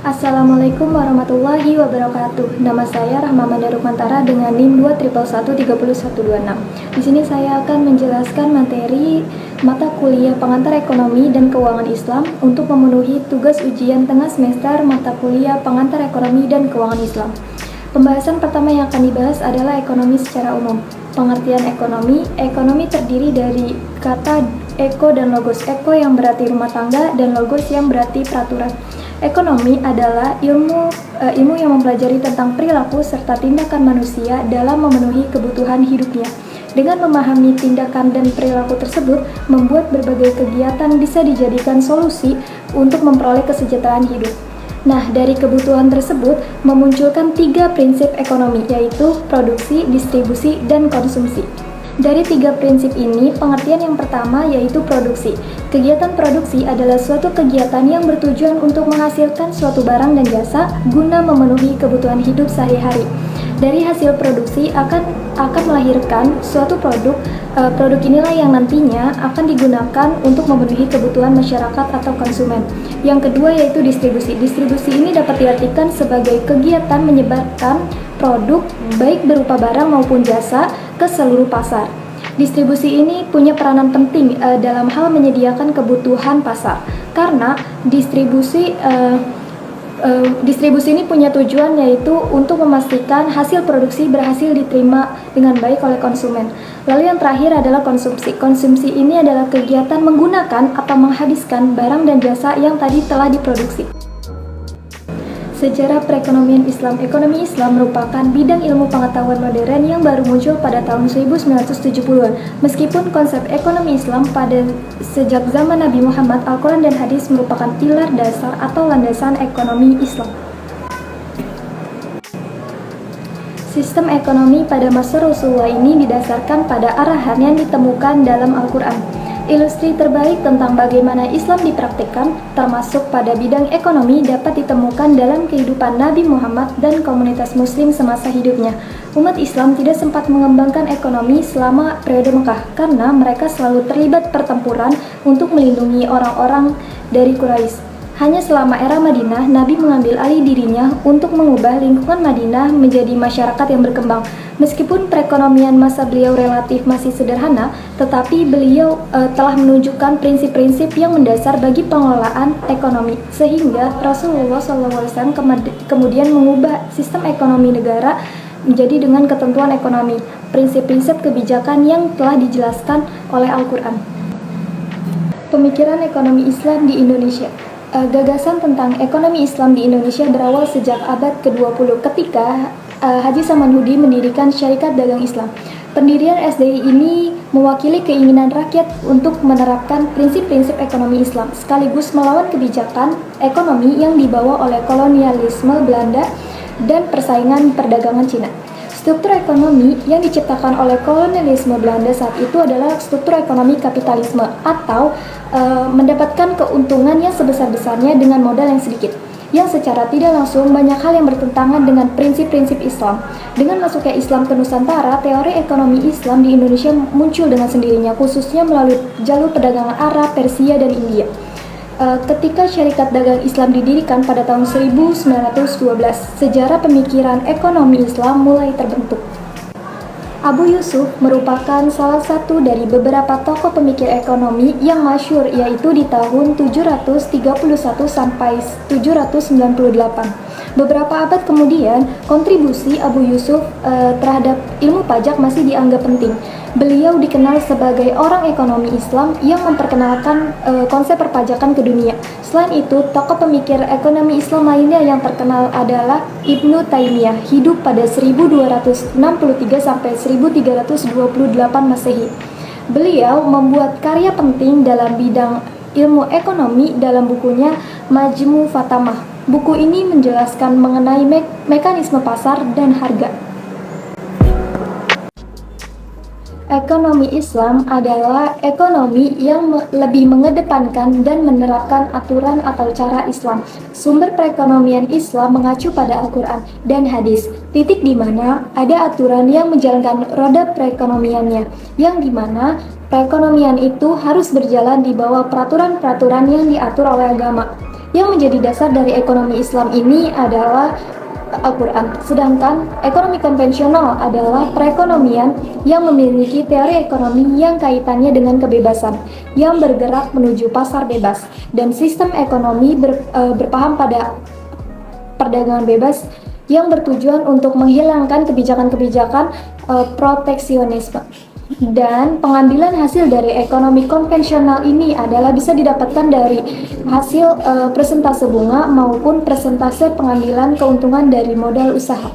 Assalamualaikum warahmatullahi wabarakatuh. Nama saya Rahma Manda Rukmantara dengan NIM 211113026. Di sini saya akan menjelaskan materi mata kuliah pengantar ekonomi dan keuangan Islam untuk memenuhi tugas ujian tengah semester mata kuliah pengantar ekonomi dan keuangan Islam. Pembahasan pertama yang akan dibahas adalah ekonomi secara umum. Pengertian ekonomi. Ekonomi terdiri dari kata eko dan logos. Eko yang berarti rumah tangga dan logos yang berarti peraturan. Ekonomi adalah ilmu yang mempelajari tentang perilaku serta tindakan manusia dalam memenuhi kebutuhan hidupnya. Dengan memahami tindakan dan perilaku tersebut, membuat berbagai kegiatan bisa dijadikan solusi untuk memperoleh kesejahteraan hidup. Nah, dari kebutuhan tersebut memunculkan 3 prinsip ekonomi, yaitu produksi, distribusi, dan konsumsi. Dari 3 prinsip ini, pengertian yang pertama yaitu produksi. Kegiatan produksi adalah suatu kegiatan yang bertujuan untuk menghasilkan suatu barang dan jasa guna memenuhi kebutuhan hidup sehari-hari. Dari hasil produksi akan melahirkan suatu produk. Produk inilah yang nantinya akan digunakan untuk memenuhi kebutuhan masyarakat atau konsumen. Yang kedua yaitu distribusi. Distribusi ini dapat diartikan sebagai kegiatan menyebarkan produk baik berupa barang maupun jasa ke seluruh pasar. Distribusi ini punya peranan penting dalam hal menyediakan kebutuhan pasar, karena distribusi ini punya tujuan yaitu untuk memastikan hasil produksi berhasil diterima dengan baik oleh konsumen. Lalu yang terakhir adalah konsumsi. Konsumsi ini adalah kegiatan menggunakan atau menghabiskan barang dan jasa yang tadi telah diproduksi. Sejarah perekonomian Islam. Ekonomi Islam merupakan bidang ilmu pengetahuan modern yang baru muncul pada tahun 1970-an. Meskipun konsep ekonomi Islam pada sejak zaman Nabi Muhammad, Al-Quran dan Hadis merupakan pilar dasar atau landasan ekonomi Islam. Sistem ekonomi pada masa Rasulullah ini didasarkan pada arahan yang ditemukan dalam Al-Quran. Ilustrasi terbaik tentang bagaimana Islam dipraktikkan, termasuk pada bidang ekonomi, dapat ditemukan dalam kehidupan Nabi Muhammad dan komunitas Muslim semasa hidupnya. Umat Islam tidak sempat mengembangkan ekonomi selama periode Mekah, karena mereka selalu terlibat pertempuran untuk melindungi orang-orang dari Quraisy. Hanya selama era Madinah, Nabi mengambil alih dirinya untuk mengubah lingkungan Madinah menjadi masyarakat yang berkembang. Meskipun perekonomian masa beliau relatif masih sederhana, tetapi beliau telah menunjukkan prinsip-prinsip yang mendasar bagi pengelolaan ekonomi, sehingga Rasulullah SAW kemudian mengubah sistem ekonomi negara menjadi dengan ketentuan ekonomi, prinsip-prinsip kebijakan yang telah dijelaskan oleh Al-Quran. Pemikiran ekonomi Islam di Indonesia. Gagasan tentang ekonomi Islam di Indonesia berawal sejak abad ke-20 ketika Haji Samanhudi mendirikan Syarikat Dagang Islam. Pendirian SDI ini mewakili keinginan rakyat untuk menerapkan prinsip-prinsip ekonomi Islam sekaligus melawan kebijakan ekonomi yang dibawa oleh kolonialisme Belanda dan persaingan perdagangan Cina. Struktur ekonomi yang diciptakan oleh kolonialisme Belanda saat itu adalah struktur ekonomi kapitalisme atau mendapatkan keuntungan yang sebesar-besarnya dengan modal yang sedikit, yang secara tidak langsung banyak hal yang bertentangan dengan prinsip-prinsip Islam. Dengan masuknya Islam ke Nusantara, teori ekonomi Islam di Indonesia muncul dengan sendirinya, khususnya melalui jalur perdagangan Arab, Persia, dan India. Ketika Syarikat Dagang Islam didirikan pada tahun 1912, sejarah pemikiran ekonomi Islam mulai terbentuk. Abu Yusuf merupakan salah satu dari beberapa tokoh pemikir ekonomi yang masyhur, yaitu di tahun 731 sampai 798. Beberapa abad kemudian, kontribusi Abu Yusuf terhadap ilmu pajak masih dianggap penting. Beliau dikenal sebagai orang ekonomi Islam yang memperkenalkan konsep perpajakan ke dunia. Selain itu, tokoh pemikir ekonomi Islam lainnya yang terkenal adalah Ibnu Taimiyah, hidup pada 1263 sampai 1328 Masehi. Beliau membuat karya penting dalam bidang ilmu ekonomi dalam bukunya Majmu' Fatamah. Buku ini menjelaskan mengenai mekanisme pasar dan harga. Ekonomi Islam adalah ekonomi yang lebih mengedepankan dan menerapkan aturan atau cara Islam. Sumber perekonomian Islam mengacu pada Al-Quran dan Hadis, titik di mana ada aturan yang menjalankan roda perekonomiannya, yang di mana perekonomian itu harus berjalan di bawah peraturan-peraturan yang diatur oleh agama. Yang menjadi dasar dari ekonomi Islam ini adalah Al-Quran. Sedangkan ekonomi konvensional adalah perekonomian yang memiliki teori ekonomi yang kaitannya dengan kebebasan, yang bergerak menuju pasar bebas, dan sistem ekonomi berpaham pada perdagangan bebas yang bertujuan untuk menghilangkan kebijakan-kebijakan proteksionisme. Dan pengambilan hasil dari ekonomi konvensional ini adalah bisa didapatkan dari hasil persentase bunga maupun persentase pengambilan keuntungan dari modal usaha.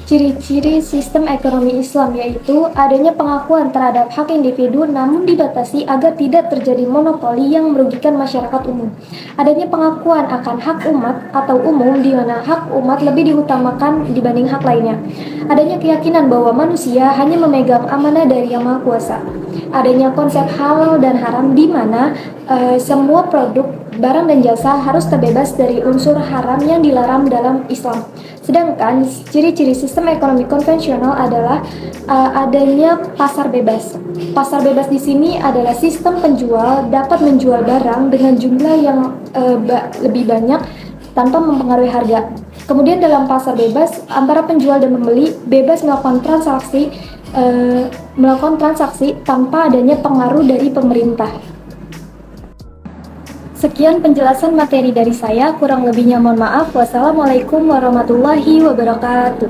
Ciri-ciri sistem ekonomi Islam yaitu adanya pengakuan terhadap hak individu namun dibatasi agar tidak terjadi monopoli yang merugikan masyarakat umum. Adanya pengakuan akan hak umat atau umum di mana hak umat lebih diutamakan dibanding hak lainnya. Adanya keyakinan bahwa manusia hanya memegang amanah dari Yang Maha Kuasa. Adanya konsep halal dan haram di mana semua produk, barang dan jasa harus terbebas dari unsur haram yang dilarang dalam Islam. Sedangkan ciri-ciri sistem ekonomi konvensional adalah adanya pasar bebas. Pasar bebas di sini adalah sistem penjual dapat menjual barang dengan jumlah yang lebih banyak tanpa mempengaruhi harga. Kemudian dalam pasar bebas, antara penjual dan pembeli bebas melakukan transaksi tanpa adanya pengaruh dari pemerintah. Sekian penjelasan materi dari saya, kurang lebihnya mohon maaf. Wassalamualaikum warahmatullahi wabarakatuh.